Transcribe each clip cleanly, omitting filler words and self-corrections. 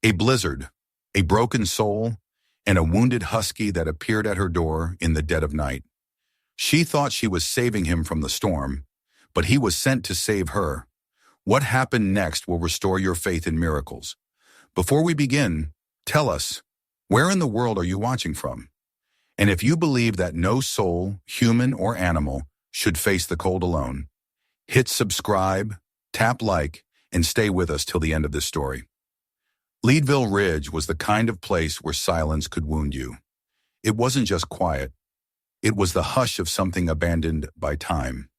A blizzard, a broken soul, and a wounded husky that appeared at her door in the dead of night. She thought she was saving him from the storm, but he was sent to save her. What happened next will restore your faith in miracles. Before we begin, tell us, where in the world are you watching from? And if you believe that no soul, human or animal, should face the cold alone, hit subscribe, tap like, and stay with us till the end of this story. Leadville Ridge was the kind of place where silence could wound you. It wasn't just quiet. It was the hush of something abandoned by time,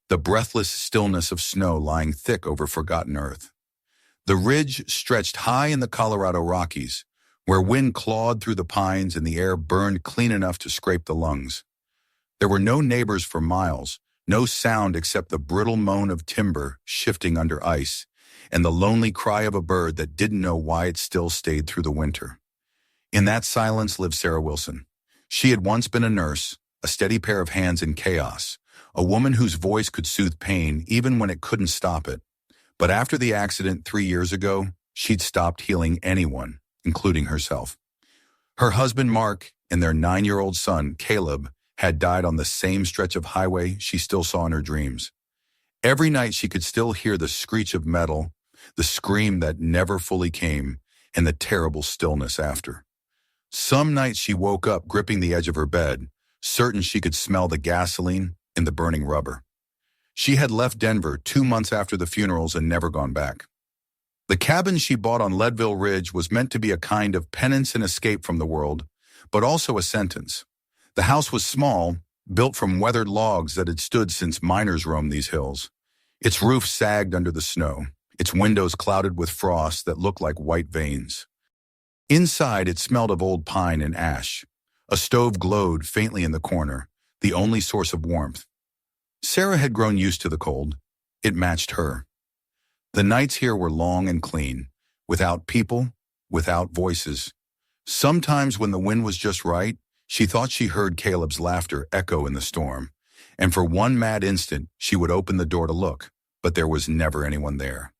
the breathless stillness of snow lying thick over forgotten earth. The ridge stretched high in the Colorado Rockies, where wind clawed through the pines and the air burned clean enough to scrape the lungs. There were no neighbors for miles, no sound except the brittle moan of timber shifting under ice, and the lonely cry of a bird that didn't know why it still stayed through the winter. In that silence lived Sarah Wilson. She had once been a nurse, a steady pair of hands in chaos, a woman whose voice could soothe pain even when it couldn't stop it. But after the accident 3 years ago, she'd stopped healing anyone, including herself. Her husband, Mark, and their 9-year-old son, Caleb, had died on the same stretch of highway she still saw in her dreams. Every night she could still hear the screech of metal, the scream that never fully came, and the terrible stillness after. Some nights she woke up gripping the edge of her bed, certain she could smell the gasoline and the burning rubber. She had left Denver 2 months after the funerals and never gone back. The cabin she bought on Leadville Ridge was meant to be a kind of penance and escape from the world, but also a sentence. The house was small, built from weathered logs that had stood since miners roamed these hills. Its roof sagged under the snow, its windows clouded with frost that looked like white veins. Inside, it smelled of old pine and ash. A stove glowed faintly in the corner, the only source of warmth. Sarah had grown used to the cold. It matched her. The nights here were long and clean, without people, without voices. Sometimes when the wind was just right, she thought she heard Caleb's laughter echo in the storm, and for one mad instant she would open the door to look, but there was never anyone there.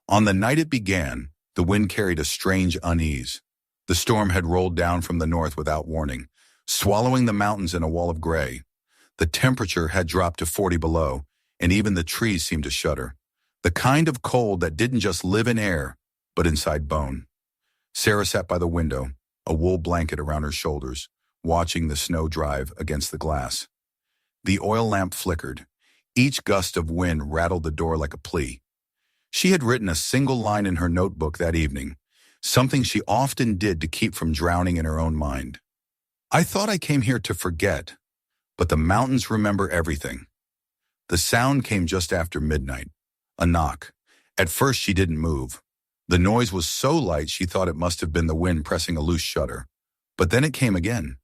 On the night it began, the wind carried a strange unease. The storm had rolled down from the north without warning, swallowing the mountains in a wall of gray. The temperature had dropped to 40 below, and even the trees seemed to shudder. The kind of cold that didn't just live in air, but inside bone. Sarah sat by the window, a wool blanket around her shoulders, watching the snow drive against the glass. The oil lamp flickered. Each gust of wind rattled the door like a plea. She had written a single line in her notebook that evening, something she often did to keep from drowning in her own mind. I thought I came here to forget, but the mountains remember everything. The sound came just after midnight. A knock. At first she didn't move. The noise was so light she thought it must have been the wind pressing a loose shutter. But then it came again.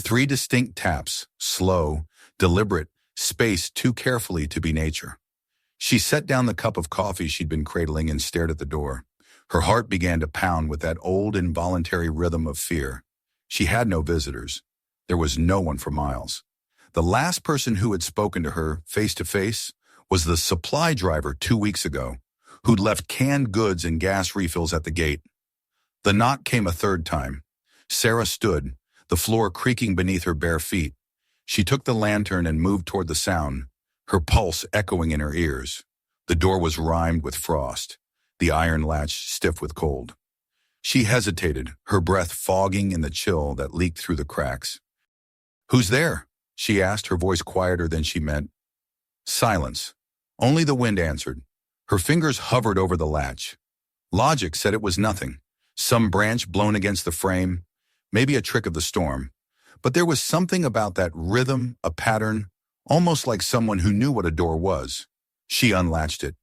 3 distinct taps, slow, deliberate, spaced too carefully to be nature. She set down the cup of coffee she'd been cradling and stared at the door. Her heart began to pound with that old involuntary rhythm of fear. She had no visitors. There was no one for miles. The last person who had spoken to her face to face was the supply driver 2 weeks ago, who'd left canned goods and gas refills at the gate. The knock came a third time. Sarah stood, the floor creaking beneath her bare feet. She took the lantern and moved toward the sound, her pulse echoing in her ears. The door was rimed with frost, the iron latch stiff with cold. She hesitated, her breath fogging in the chill that leaked through the cracks. "Who's there?" she asked, her voice quieter than she meant. Silence. Only the wind answered. Her fingers hovered over the latch. Logic said it was nothing. Some branch blown against the frame, maybe a trick of the storm. But there was something about that rhythm, a pattern, almost like someone who knew what a door was. She unlatched it.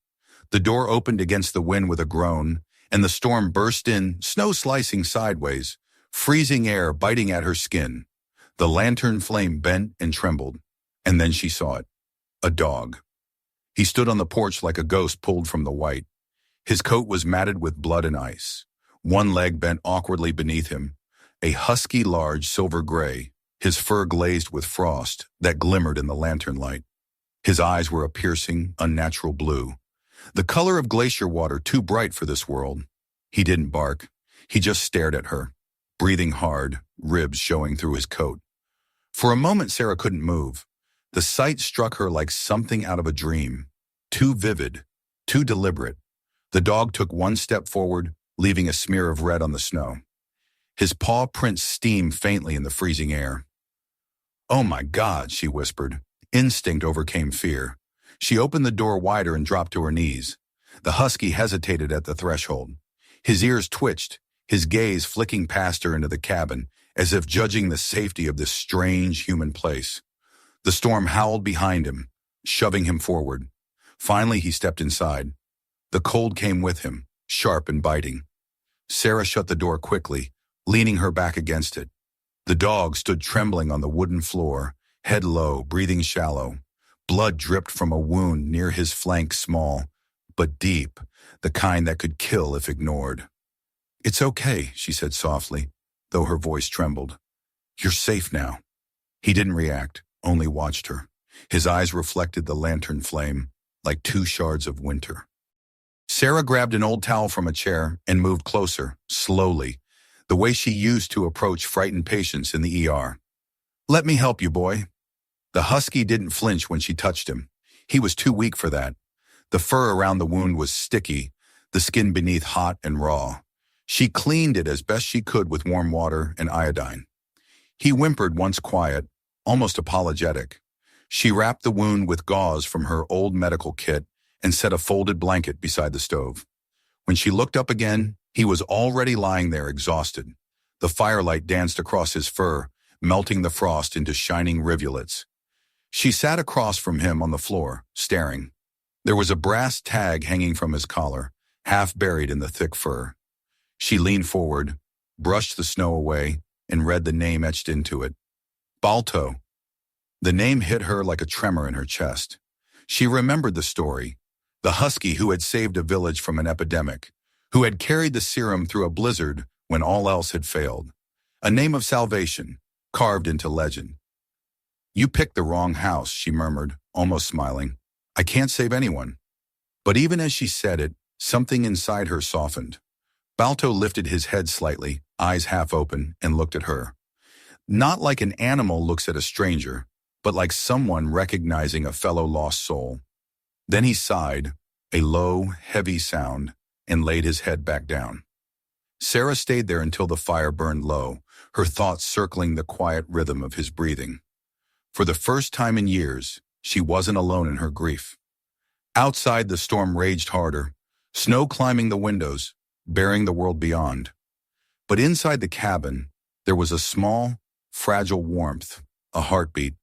The door opened against the wind with a groan, and the storm burst in, snow slicing sideways, freezing air biting at her skin. The lantern flame bent and trembled, and then she saw it. A dog. He stood on the porch like a ghost pulled from the white. His coat was matted with blood and ice. One leg bent awkwardly beneath him, a husky large silver gray, his fur glazed with frost that glimmered in the lantern light. His eyes were a piercing, unnatural blue, the color of glacier water too bright for this world. He didn't bark. He just stared at her, breathing hard, ribs showing through his coat. For a moment, Sarah couldn't move. The sight struck her like something out of a dream. Too vivid, too deliberate. The dog took one step forward, leaving a smear of red on the snow. His paw prints steamed faintly in the freezing air. "Oh my God," she whispered. Instinct overcame fear. She opened the door wider and dropped to her knees. The husky hesitated at the threshold. His ears twitched, his gaze flicking past her into the cabin, as if judging the safety of this strange human place. The storm howled behind him, shoving him forward. Finally, he stepped inside. The cold came with him, sharp and biting. Sarah shut the door quickly, leaning her back against it. The dog stood trembling on the wooden floor, head low, breathing shallow. Blood dripped from a wound near his flank, small, but deep, the kind that could kill if ignored. "It's okay," she said softly, though her voice trembled. "You're safe now." He didn't react, only watched her. His eyes reflected the lantern flame, like two shards of winter. Sarah grabbed an old towel from a chair and moved closer, slowly, the way she used to approach frightened patients in the ER. "Let me help you, boy." The husky didn't flinch when she touched him. He was too weak for that. The fur around the wound was sticky, the skin beneath hot and raw. She cleaned it as best she could with warm water and iodine. He whimpered once quiet, almost apologetic. She wrapped the wound with gauze from her old medical kit and set a folded blanket beside the stove. When she looked up again, he was already lying there exhausted. The firelight danced across his fur, melting the frost into shining rivulets. She sat across from him on the floor, staring. There was a brass tag hanging from his collar, half buried in the thick fur. She leaned forward, brushed the snow away, and read the name etched into it. Balto. The name hit her like a tremor in her chest. She remembered the story. The husky who had saved a village from an epidemic, who had carried the serum through a blizzard when all else had failed. A name of salvation, carved into legend. "You picked the wrong house," she murmured, almost smiling. "I can't save anyone." But even as she said it, something inside her softened. Balto lifted his head slightly, eyes half open, and looked at her. Not like an animal looks at a stranger, but like someone recognizing a fellow lost soul. Then he sighed, a low, heavy sound, and laid his head back down. Sarah stayed there until the fire burned low, her thoughts circling the quiet rhythm of his breathing. For the first time in years, she wasn't alone in her grief. Outside, the storm raged harder, snow climbing the windows, bearing the world beyond. But inside the cabin, there was a small, fragile warmth, a heartbeat,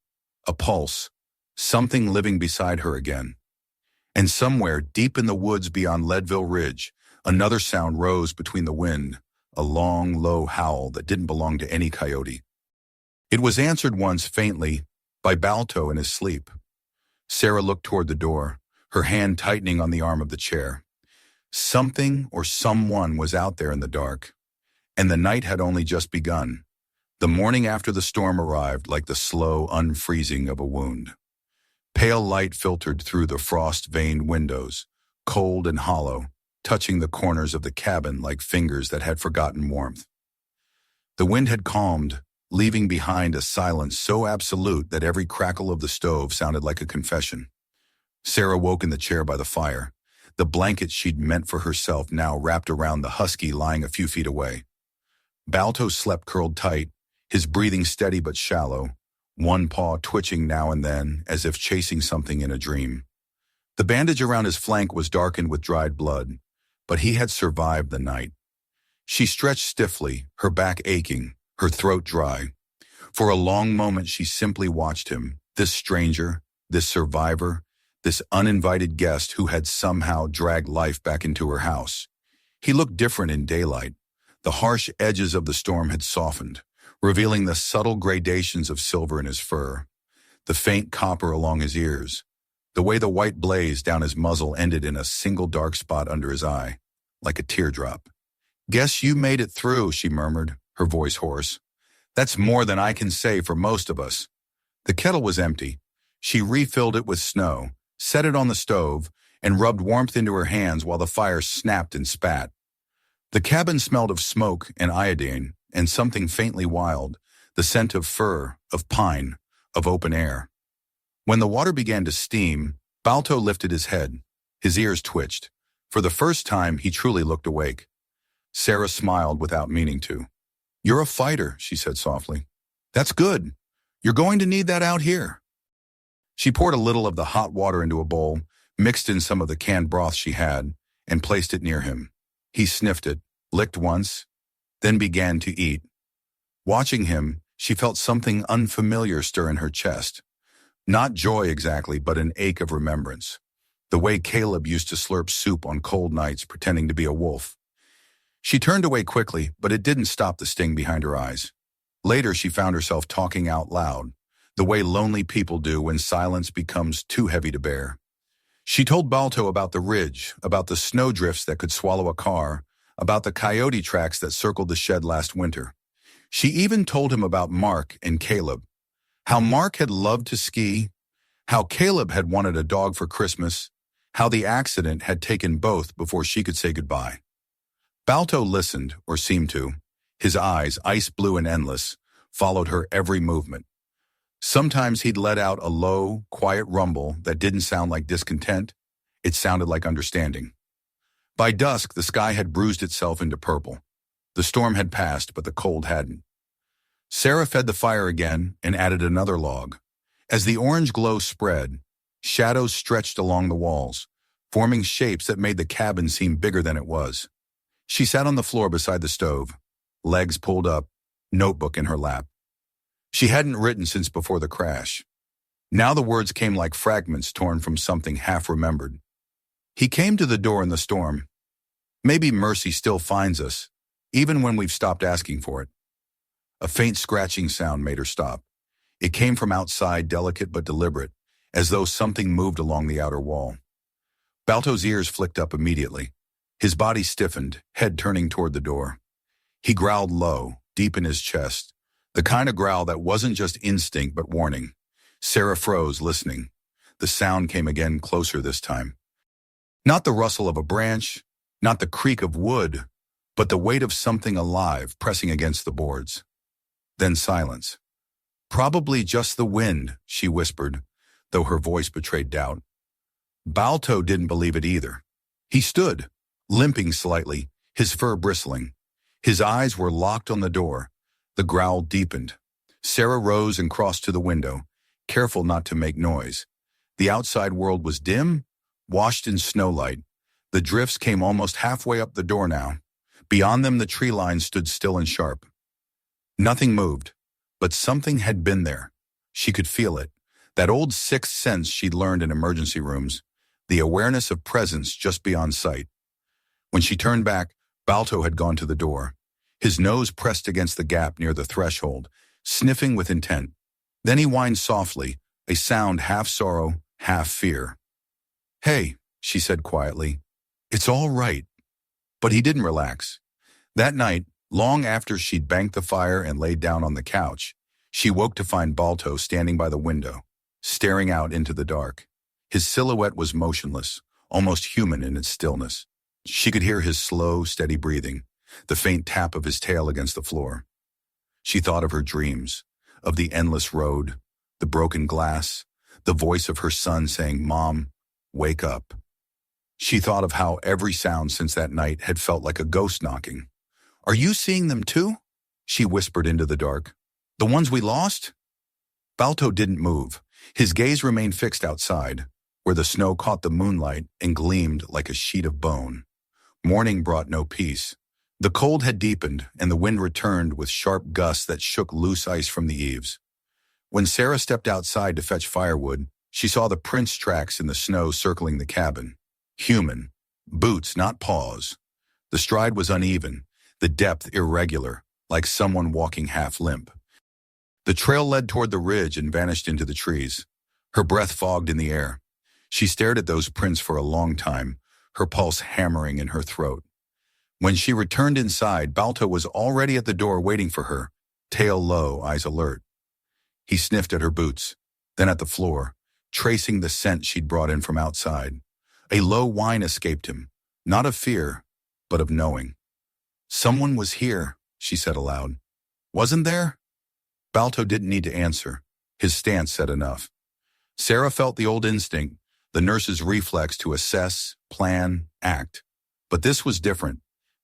a pulse, something living beside her again. And somewhere deep in the woods beyond Leadville Ridge, another sound rose between the wind, a long, low howl that didn't belong to any coyote. It was answered once faintly by Balto in his sleep. Sarah looked toward the door, her hand tightening on the arm of the chair. Something or someone was out there in the dark, and the night had only just begun. The morning after the storm arrived like the slow unfreezing of a wound. Pale light filtered through the frost-veined windows, cold and hollow, touching the corners of the cabin like fingers that had forgotten warmth. The wind had calmed, leaving behind a silence so absolute that every crackle of the stove sounded like a confession. Sarah woke in the chair by the fire, the blanket she'd meant for herself now wrapped around the husky lying a few feet away. Balto slept curled tight, his breathing steady but shallow, one paw twitching now and then as if chasing something in a dream. The bandage around his flank was darkened with dried blood, but he had survived the night. She stretched stiffly, her back aching, her throat dry. For a long moment she simply watched him, this stranger, this survivor, this uninvited guest who had somehow dragged life back into her house. He looked different in daylight. The harsh edges of the storm had softened, revealing the subtle gradations of silver in his fur, the faint copper along his ears. The way the white blaze down his muzzle ended in a single dark spot under his eye, like a teardrop. "Guess you made it through," she murmured, her voice hoarse. "That's more than I can say for most of us." The kettle was empty. She refilled it with snow, set it on the stove, and rubbed warmth into her hands while the fire snapped and spat. The cabin smelled of smoke and iodine and something faintly wild, the scent of fir, of pine, of open air. When the water began to steam, Balto lifted his head. His ears twitched. For the first time, he truly looked awake. Sarah smiled without meaning to. "You're a fighter," she said softly. "That's good. You're going to need that out here." She poured a little of the hot water into a bowl, mixed in some of the canned broth she had, and placed it near him. He sniffed it, licked once, then began to eat. Watching him, she felt something unfamiliar stir in her chest. Not joy exactly, but an ache of remembrance. The way Caleb used to slurp soup on cold nights pretending to be a wolf. She turned away quickly, but it didn't stop the sting behind her eyes. Later, she found herself talking out loud, the way lonely people do when silence becomes too heavy to bear. She told Balto about the ridge, about the snowdrifts that could swallow a car, about the coyote tracks that circled the shed last winter. She even told him about Mark and Caleb, how Mark had loved to ski, how Caleb had wanted a dog for Christmas, how the accident had taken both before she could say goodbye. Balto listened, or seemed to. His eyes, ice blue and endless, followed her every movement. Sometimes he'd let out a low, quiet rumble that didn't sound like discontent. It sounded like understanding. By dusk, the sky had bruised itself into purple. The storm had passed, but the cold hadn't. Sarah fed the fire again and added another log. As the orange glow spread, shadows stretched along the walls, forming shapes that made the cabin seem bigger than it was. She sat on the floor beside the stove, legs pulled up, notebook in her lap. She hadn't written since before the crash. Now the words came like fragments torn from something half-remembered. He came to the door in the storm. Maybe mercy still finds us, even when we've stopped asking for it. A faint scratching sound made her stop. It came from outside, delicate but deliberate, as though something moved along the outer wall. Balto's ears flicked up immediately. His body stiffened, head turning toward the door. He growled low, deep in his chest, the kind of growl that wasn't just instinct but warning. Sarah froze, listening. The sound came again, closer this time. Not the rustle of a branch, not the creak of wood, but the weight of something alive pressing against the boards. Then silence. "Probably just the wind," she whispered, though her voice betrayed doubt. Balto didn't believe it either. He stood, limping slightly, his fur bristling. His eyes were locked on the door. The growl deepened. Sarah rose and crossed to the window, careful not to make noise. The outside world was dim, washed in snowlight. The drifts came almost halfway up the door now. Beyond them, the tree line stood still and sharp. Nothing moved, but something had been there. She could feel it. That old sixth sense she'd learned in emergency rooms, the awareness of presence just beyond sight. When she turned back, Balto had gone to the door. His nose pressed against the gap near the threshold, sniffing with intent. Then he whined softly, a sound half sorrow, half fear. "Hey," she said quietly, "it's all right." But he didn't relax. That night, long after she'd banked the fire and laid down on the couch, she woke to find Balto standing by the window, staring out into the dark. His silhouette was motionless, almost human in its stillness. She could hear his slow, steady breathing, the faint tap of his tail against the floor. She thought of her dreams, of the endless road, the broken glass, the voice of her son saying, "Mom, wake up." She thought of how every sound since that night had felt like a ghost knocking. "Are you seeing them too?" she whispered into the dark. "The ones we lost?" Balto didn't move. His gaze remained fixed outside, where the snow caught the moonlight and gleamed like a sheet of bone. Morning brought no peace. The cold had deepened, and the wind returned with sharp gusts that shook loose ice from the eaves. When Sarah stepped outside to fetch firewood, she saw the prints tracks in the snow circling the cabin. Human. Boots, not paws. The stride was uneven, the depth irregular, like someone walking half limp. The trail led toward the ridge and vanished into the trees. Her breath fogged in the air. She stared at those prints for a long time, her pulse hammering in her throat. When she returned inside, Balto was already at the door waiting for her, tail low, eyes alert. He sniffed at her boots, then at the floor, tracing the scent she'd brought in from outside. A low whine escaped him, not of fear, but of knowing. Someone was here, she said aloud. Wasn't there? Balto didn't need to answer. His stance said enough. Sarah felt the old instinct, the nurse's reflex to assess, plan, act. But this was different.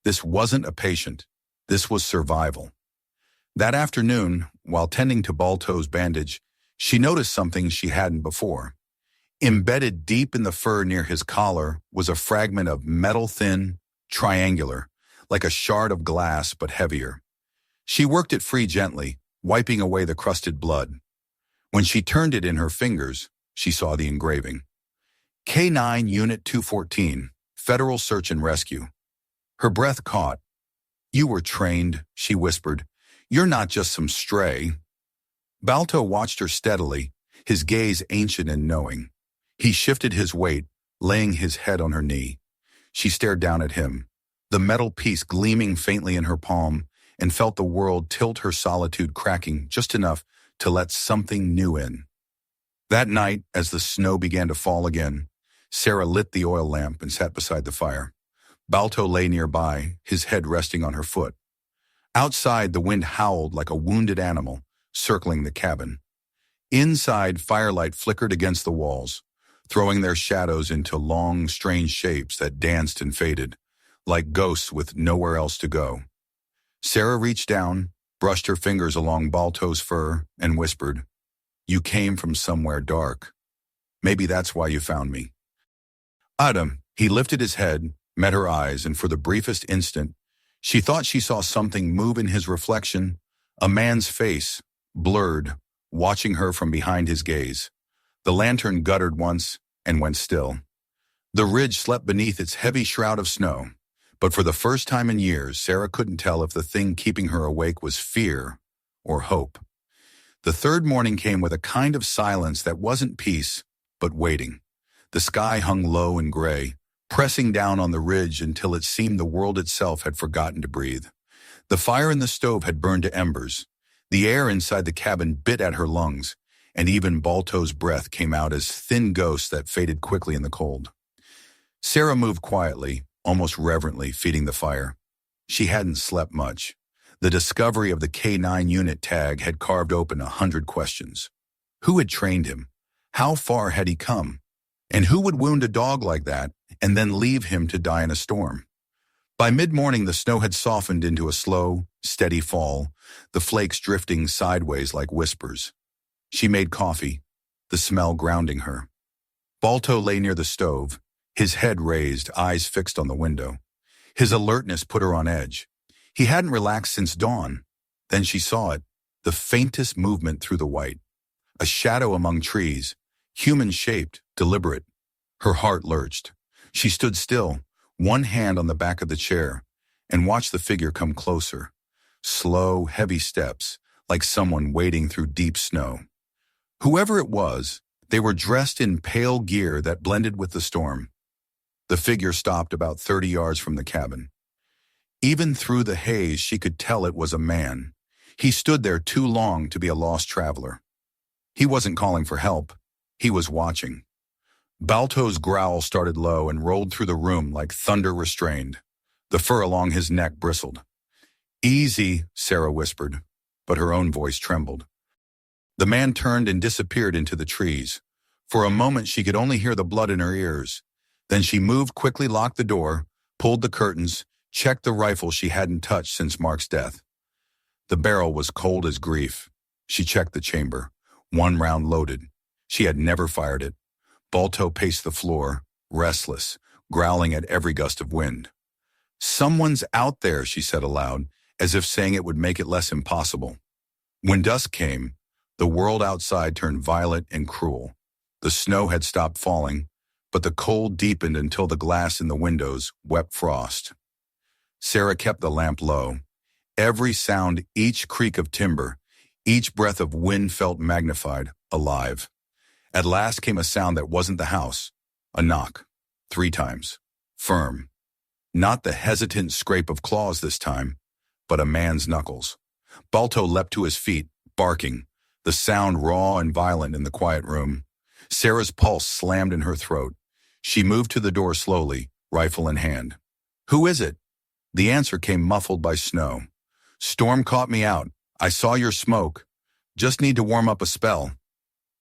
This wasn't a patient. This was survival. That afternoon, while tending to Balto's bandage, she noticed something she hadn't before. Embedded deep in the fur near his collar was a fragment of metal thin, triangular, like a shard of glass but heavier. She worked it free gently, wiping away the crusted blood. When she turned it in her fingers, she saw the engraving. K9 Unit 214, Federal Search and Rescue. Her breath caught. You were trained, she whispered. You're not just some stray. Balto watched her steadily, his gaze ancient and knowing. He shifted his weight, laying his head on her knee. She stared down at him, the metal piece gleaming faintly in her palm, and felt the world tilt, her solitude cracking just enough to let something new in. That night, as the snow began to fall again, Sarah lit the oil lamp and sat beside the fire. Balto lay nearby, his head resting on her foot. Outside, the wind howled like a wounded animal, circling the cabin. Inside, firelight flickered against the walls, throwing their shadows into long, strange shapes that danced and faded, like ghosts with nowhere else to go. Sarah reached down, brushed her fingers along Balto's fur, and whispered, You came from somewhere dark. Maybe that's why you found me. Adam, he lifted his head, met her eyes, and for the briefest instant, she thought she saw something move in his reflection, a man's face, blurred, watching her from behind his gaze. The lantern guttered once and went still. The ridge slept beneath its heavy shroud of snow, but for the first time in years, Sarah couldn't tell if the thing keeping her awake was fear or hope. The third morning came with a kind of silence that wasn't peace, but waiting. The sky hung low and gray, pressing down on the ridge until it seemed the world itself had forgotten to breathe. The fire in the stove had burned to embers. The air inside the cabin bit at her lungs, and even Balto's breath came out as thin ghosts that faded quickly in the cold. Sarah moved quietly, almost reverently, feeding the fire. She hadn't slept much. The discovery of the K9 unit tag had carved open 100 questions. Who had trained him? How far had he come? And who would wound a dog like that and then leave him to die in a storm? By mid-morning, the snow had softened into a slow, steady fall, the flakes drifting sideways like whispers. She made coffee, the smell grounding her. Balto lay near the stove, his head raised, eyes fixed on the window. His alertness put her on edge. He hadn't relaxed since dawn. Then she saw it, the faintest movement through the white. A shadow among trees, human-shaped, deliberate. Her heart lurched. She stood still, one hand on the back of the chair, and watched the figure come closer. Slow, heavy steps, like someone wading through deep snow. Whoever it was, they were dressed in pale gear that blended with the storm. The figure stopped about 30 yards from the cabin. Even through the haze, she could tell it was a man. He stood there too long to be a lost traveler. He wasn't calling for help. He was watching. Balto's growl started low and rolled through the room like thunder restrained. The fur along his neck bristled. Easy, Sarah whispered, but her own voice trembled. The man turned and disappeared into the trees. For a moment, she could only hear the blood in her ears. Then she moved, quickly locked the door, pulled the curtains, checked the rifle she hadn't touched since Mark's death. The barrel was cold as grief. She checked the chamber. One round loaded. She had never fired it. Balto paced the floor, restless, growling at every gust of wind. Someone's out there, she said aloud, as if saying it would make it less impossible. When dusk came, the world outside turned violet and cruel. The snow had stopped falling, but the cold deepened until the glass in the windows wept frost. Sarah kept the lamp low. Every sound, each creak of timber, each breath of wind felt magnified, alive. At last came a sound that wasn't the house. A knock. 3 times. Firm. Not the hesitant scrape of claws this time, but a man's knuckles. Balto leapt to his feet, barking, the sound raw and violent in the quiet room. Sarah's pulse slammed in her throat. She moved to the door slowly, rifle in hand. Who is it? The answer came muffled by snow. Storm caught me out. I saw your smoke. Just need to warm up a spell.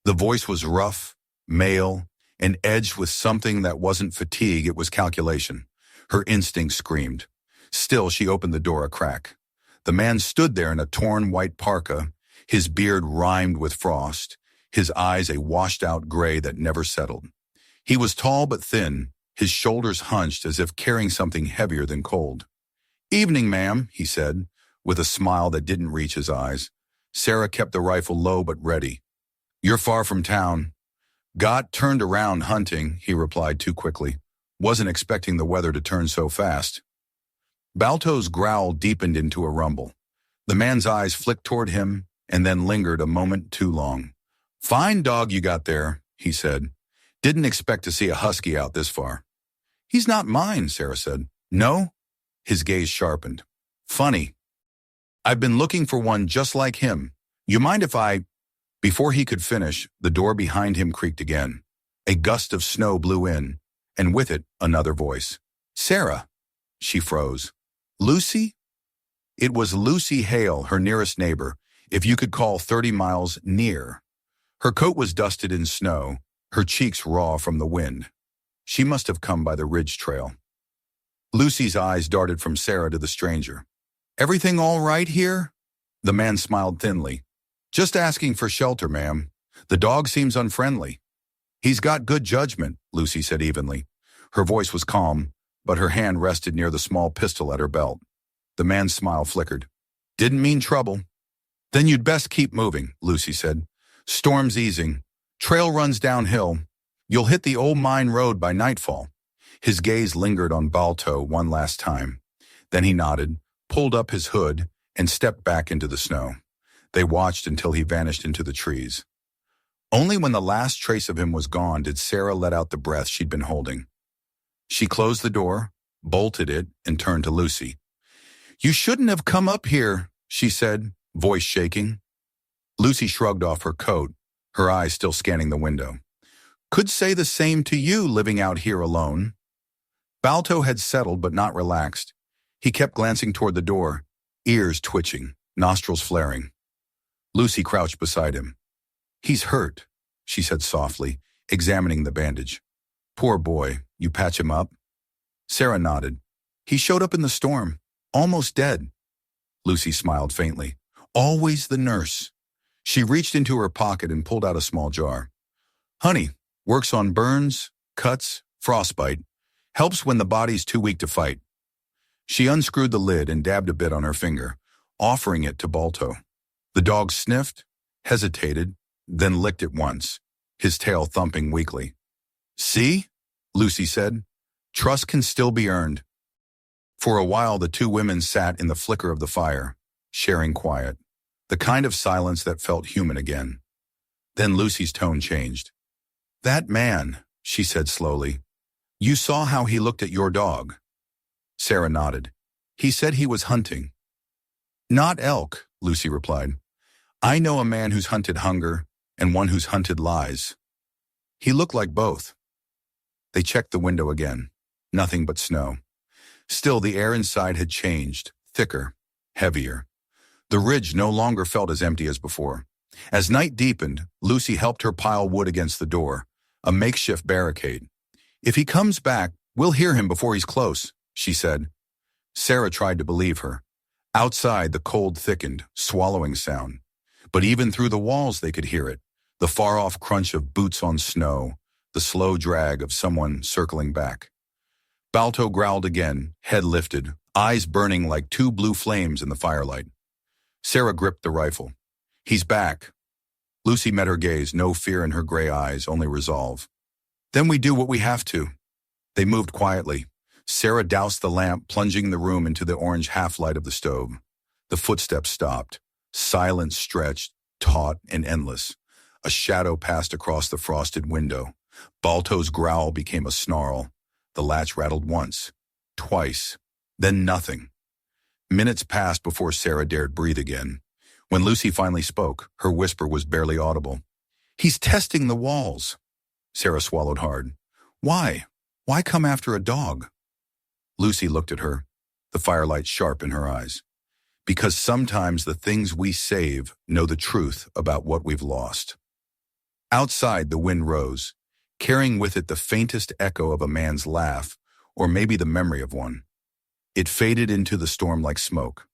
The voice was rough, male, and edged with something that wasn't fatigue, it was calculation. Her instinct screamed. Still, she opened the door a crack. The man stood there in a torn white parka, his beard rimed with frost, his eyes a washed-out gray that never settled. He was tall but thin, his shoulders hunched as if carrying something heavier than cold. "Evening, ma'am," he said, with a smile that didn't reach his eyes. Sarah kept the rifle low but ready. "You're far from town." "Got turned around hunting," he replied too quickly. "Wasn't expecting the weather to turn so fast." Balto's growl deepened into a rumble. The man's eyes flicked toward him and then lingered a moment too long. "Fine dog you got there," he said. "Didn't expect to see a husky out this far." "He's not mine," Sarah said. "No?" His gaze sharpened. "Funny. I've been looking for one just like him. You mind if I—" Before he could finish, the door behind him creaked again. A gust of snow blew in, and with it, another voice. "Sarah." She froze. "Lucy?" It was Lucy Hale, her nearest neighbor, if you could call 30 miles near. Her coat was dusted in snow, her cheeks raw from the wind. She must have come by the ridge trail. Lucy's eyes darted from Sarah to the stranger. "Everything all right here?" The man smiled thinly. "Just asking for shelter, ma'am. The dog seems unfriendly." "He's got good judgment," Lucy said evenly. Her voice was calm, but her hand rested near the small pistol at her belt. The man's smile flickered. "Didn't mean trouble." "Then you'd best keep moving," Lucy said. "Storm's easing. Trail runs downhill. You'll hit the old mine road by nightfall." His gaze lingered on Balto one last time. Then he nodded, pulled up his hood, and stepped back into the snow. They watched until he vanished into the trees. Only when the last trace of him was gone did Sarah let out the breath she'd been holding. She closed the door, bolted it, and turned to Lucy. "You shouldn't have come up here," she said, voice shaking. Lucy shrugged off her coat, her eyes still scanning the window. "Could say the same to you living out here alone." Balto had settled but not relaxed. He kept glancing toward the door, ears twitching, nostrils flaring. Lucy crouched beside him. "He's hurt," she said softly, examining the bandage. "Poor boy, you patch him up?" Sarah nodded. "He showed up in the storm, almost dead." Lucy smiled faintly. "Always the nurse." She reached into her pocket and pulled out a small jar. "Honey, works on burns, cuts, frostbite. Helps when the body's too weak to fight." She unscrewed the lid and dabbed a bit on her finger, offering it to Balto. The dog sniffed, hesitated, then licked it once, his tail thumping weakly. "See?" Lucy said. "Trust can still be earned." For a while the two women sat in the flicker of the fire, sharing quiet, the kind of silence that felt human again. Then Lucy's tone changed. "That man," she said slowly. "You saw how he looked at your dog." Sarah nodded. "He said he was hunting." "Not elk," Lucy replied. "I know a man who's hunted hunger and one who's hunted lies. He looked like both." They checked the window again. Nothing but snow. Still, the air inside had changed, thicker, heavier. The ridge no longer felt as empty as before. As night deepened, Lucy helped her pile wood against the door, a makeshift barricade. "If he comes back, we'll hear him before he's close," she said. Sarah tried to believe her. Outside, the cold thickened, swallowing sound. But even through the walls they could hear it, the far-off crunch of boots on snow, the slow drag of someone circling back. Balto growled again, head lifted, eyes burning like two blue flames in the firelight. Sarah gripped the rifle. "He's back." Lucy met her gaze, no fear in her gray eyes, only resolve. "Then we do what we have to." They moved quietly. Sarah doused the lamp, plunging the room into the orange half-light of the stove. The footsteps stopped. Silence stretched, taut and endless. A shadow passed across the frosted window. Balto's growl became a snarl. The latch rattled once, twice, then nothing. Minutes passed before Sarah dared breathe again. When Lucy finally spoke, her whisper was barely audible. "He's testing the walls." Sarah swallowed hard. "Why? Why come after a dog?" Lucy looked at her. the firelight sharp in her eyes. Because sometimes the things we save know the truth about what we've lost. Outside, the wind rose, carrying with it the faintest echo of a man's laugh, or maybe the memory of one. It faded into the storm like smoke.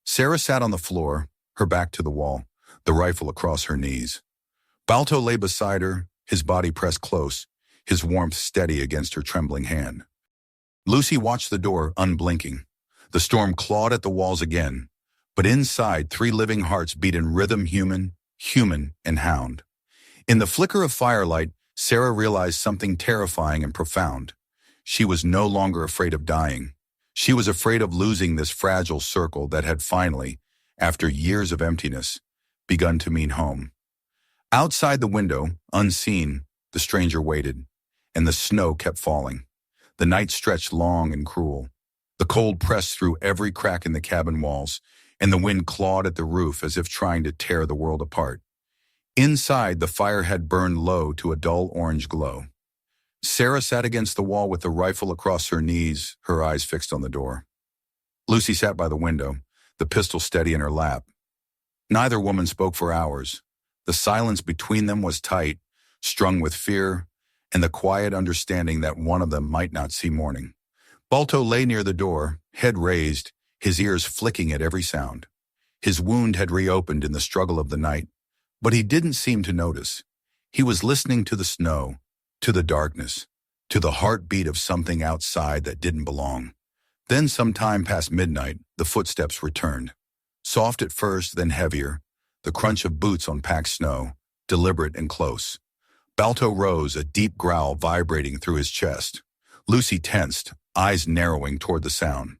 Sarah sat on the floor, her back to the wall, the rifle across her knees. Balto lay beside her, his body pressed close, his warmth steady against her trembling hand. Lucy watched the door, unblinking. The storm clawed at the walls again, but inside 3 living hearts beat in rhythm, human, and hound. In the flicker of firelight, Sarah realized something terrifying and profound. She was no longer afraid of dying. She was afraid of losing this fragile circle that had finally, after years of emptiness, begun to mean home. Outside the window, unseen, the stranger waited, and the snow kept falling. The night stretched long and cruel. The cold pressed through every crack in the cabin walls, and the wind clawed at the roof as if trying to tear the world apart. Inside, the fire had burned low to a dull orange glow. Sarah sat against the wall with the rifle across her knees, her eyes fixed on the door. Lucy sat by the window, the pistol steady in her lap. Neither woman spoke for hours. The silence between them was tight, strung with fear, and the quiet understanding that one of them might not see morning. Balto lay near the door, head raised, his ears flicking at every sound. His wound had reopened in the struggle of the night, but he didn't seem to notice. He was listening to the snow, to the darkness, to the heartbeat of something outside that didn't belong. Then sometime past midnight, the footsteps returned. Soft at first, then heavier, the crunch of boots on packed snow, deliberate and close. Balto rose, a deep growl vibrating through his chest. Lucy tensed, eyes narrowing toward the sound.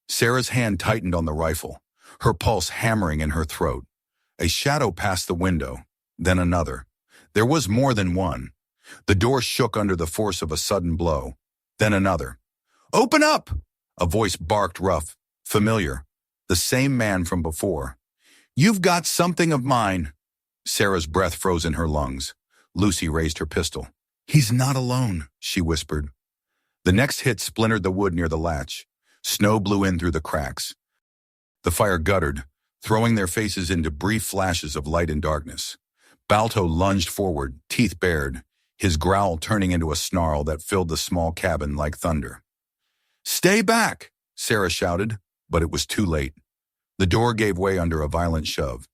Sarah's hand tightened on the rifle, her pulse hammering in her throat. A shadow passed the window, then another. There was more than one. The door shook under the force of a sudden blow, then another. "Open up!" A voice barked rough, familiar, the same man from before. "You've got something of mine." Sarah's breath froze in her lungs. Lucy raised her pistol. "He's not alone," she whispered. The next hit splintered the wood near the latch. Snow blew in through the cracks. The fire guttered, throwing their faces into brief flashes of light and darkness. Balto lunged forward, teeth bared, his growl turning into a snarl that filled the small cabin like thunder. "Stay back!" Sarah shouted, but it was too late. The door gave way under a violent shove.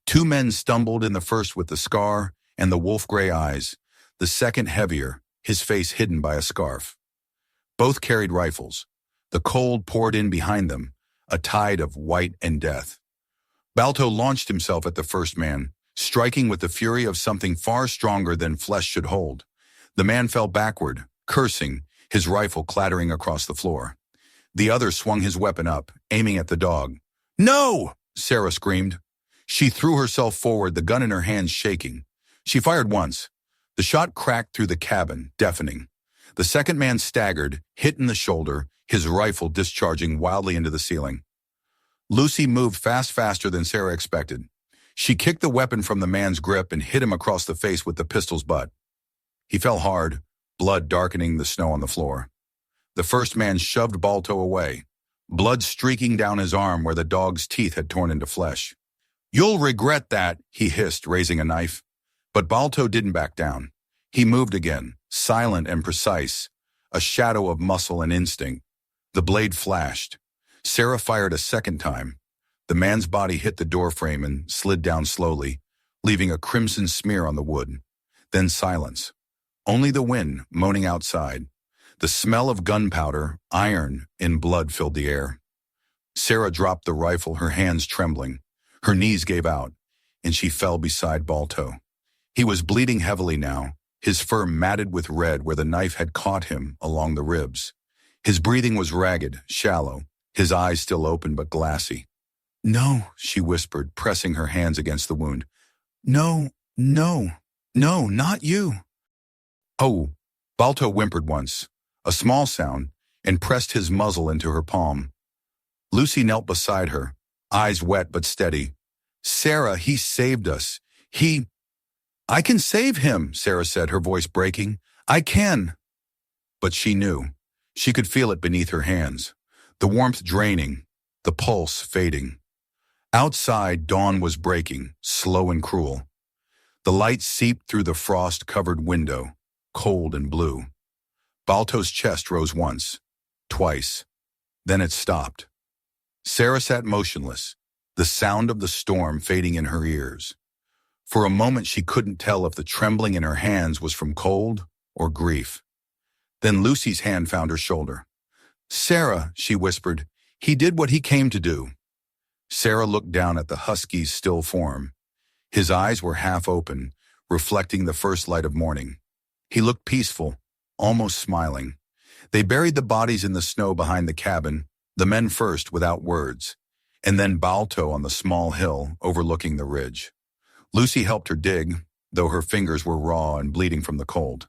2 men stumbled, in the first with the scar and the wolf-gray eyes, the second heavier, his face hidden by a scarf. Both carried rifles. The cold poured in behind them, a tide of white and death. Balto launched himself at the first man, striking with the fury of something far stronger than flesh should hold. The man fell backward, cursing, his rifle clattering across the floor. The other swung his weapon up, aiming at the dog. "No!" Sarah screamed. She threw herself forward, the gun in her hands shaking. She fired once. The shot cracked through the cabin, deafening. The second man staggered, hit in the shoulder, his rifle discharging wildly into the ceiling. Lucy moved faster than Sarah expected. She kicked the weapon from the man's grip and hit him across the face with the pistol's butt. He fell hard, blood darkening the snow on the floor. The first man shoved Balto away, blood streaking down his arm where the dog's teeth had torn into flesh. "You'll regret that," he hissed, raising a knife. But Balto didn't back down. He moved again, silent and precise, a shadow of muscle and instinct. The blade flashed. Sarah fired a second time. The man's body hit the doorframe and slid down slowly, leaving a crimson smear on the wood. Then silence. Only the wind moaning outside. The smell of gunpowder, iron, and blood filled the air. Sarah dropped the rifle, her hands trembling. Her knees gave out, and she fell beside Balto. He was bleeding heavily now, his fur matted with red where the knife had caught him along the ribs. His breathing was ragged, shallow, his eyes still open but glassy. "No," she whispered, pressing her hands against the wound. "No, not you." "Oh," Balto whimpered once, a small sound, and pressed his muzzle into her palm. Lucy knelt beside her, eyes wet but steady. "Sarah, he saved us. I can save him," Sarah said, her voice breaking. "I can." But she knew. She could feel it beneath her hands. the warmth draining, the pulse fading. Outside, dawn was breaking, slow and cruel. The light seeped through the frost-covered window, cold and blue. Balto's chest rose once, twice. Then it stopped. Sarah sat motionless, the sound of the storm fading in her ears. For a moment she couldn't tell if the trembling in her hands was from cold or grief. Then Lucy's hand found her shoulder. "Sarah," she whispered, "he did what he came to do." Sarah looked down at the husky's still form. His eyes were half open, reflecting the first light of morning. He looked peaceful, almost smiling. They buried the bodies in the snow behind the cabin, the men first without words, and then Balto on the small hill overlooking the ridge. Lucy helped her dig, though her fingers were raw and bleeding from the cold.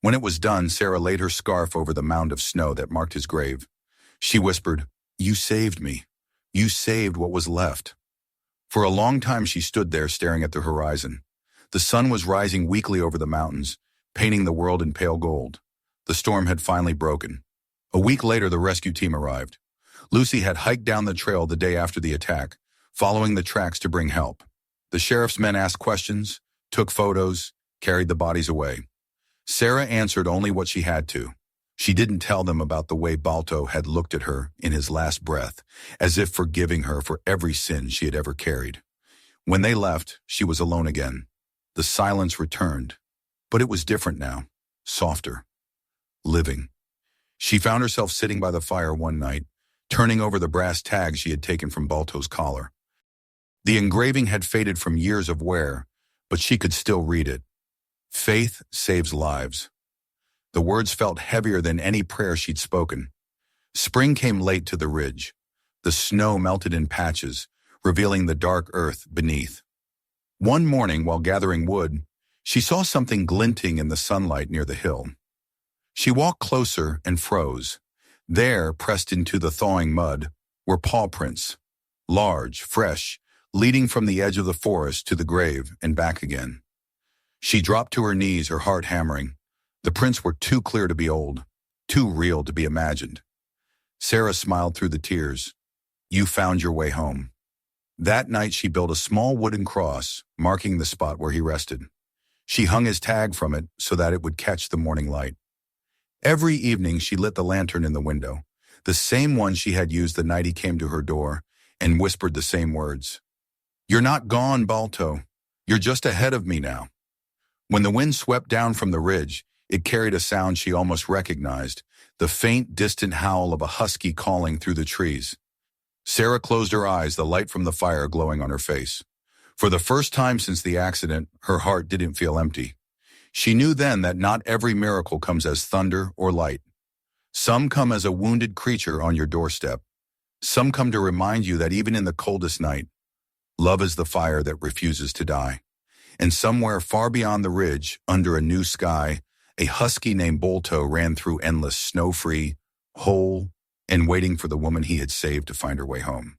When it was done, Sarah laid her scarf over the mound of snow that marked his grave. She whispered, "You saved me. You saved what was left." For a long time she stood there staring at the horizon. The sun was rising weakly over the mountains, painting the world in pale gold. The storm had finally broken. A week later, the rescue team arrived. Lucy had hiked down the trail the day after the attack, following the tracks to bring help. The sheriff's men asked questions, took photos, carried the bodies away. Sarah answered only what she had to. She didn't tell them about the way Balto had looked at her in his last breath, as if forgiving her for every sin she had ever carried. When they left, she was alone again. The silence returned, but it was different now, softer, living. She found herself sitting by the fire one night, turning over the brass tag she had taken from Balto's collar. The engraving had faded from years of wear, but she could still read it. "Faith saves lives." The words felt heavier than any prayer she'd spoken. Spring came late to the ridge. The snow melted in patches, revealing the dark earth beneath. One morning, while gathering wood, she saw something glinting in the sunlight near the hill. She walked closer and froze. There, pressed into the thawing mud, were paw prints, large, fresh, leading from the edge of the forest to the grave and back again. She dropped to her knees, her heart hammering. The prints were too clear to be old, too real to be imagined. Sarah smiled through the tears. "You found your way home." That night she built a small wooden cross, marking the spot where he rested. She hung his tag from it so that it would catch the morning light. Every evening she lit the lantern in the window, the same one she had used the night he came to her door, and whispered the same words. "You're not gone, Balto. You're just ahead of me now." When the wind swept down from the ridge, it carried a sound she almost recognized, the faint, distant howl of a husky calling through the trees. Sarah closed her eyes, the light from the fire glowing on her face. For the first time since the accident, her heart didn't feel empty. She knew then that not every miracle comes as thunder or light. Some come as a wounded creature on your doorstep. Some come to remind you that even in the coldest night, love is the fire that refuses to die. And somewhere far beyond the ridge, under a new sky, a husky named Balto ran through endless snow-free, whole, and waiting for the woman he had saved to find her way home.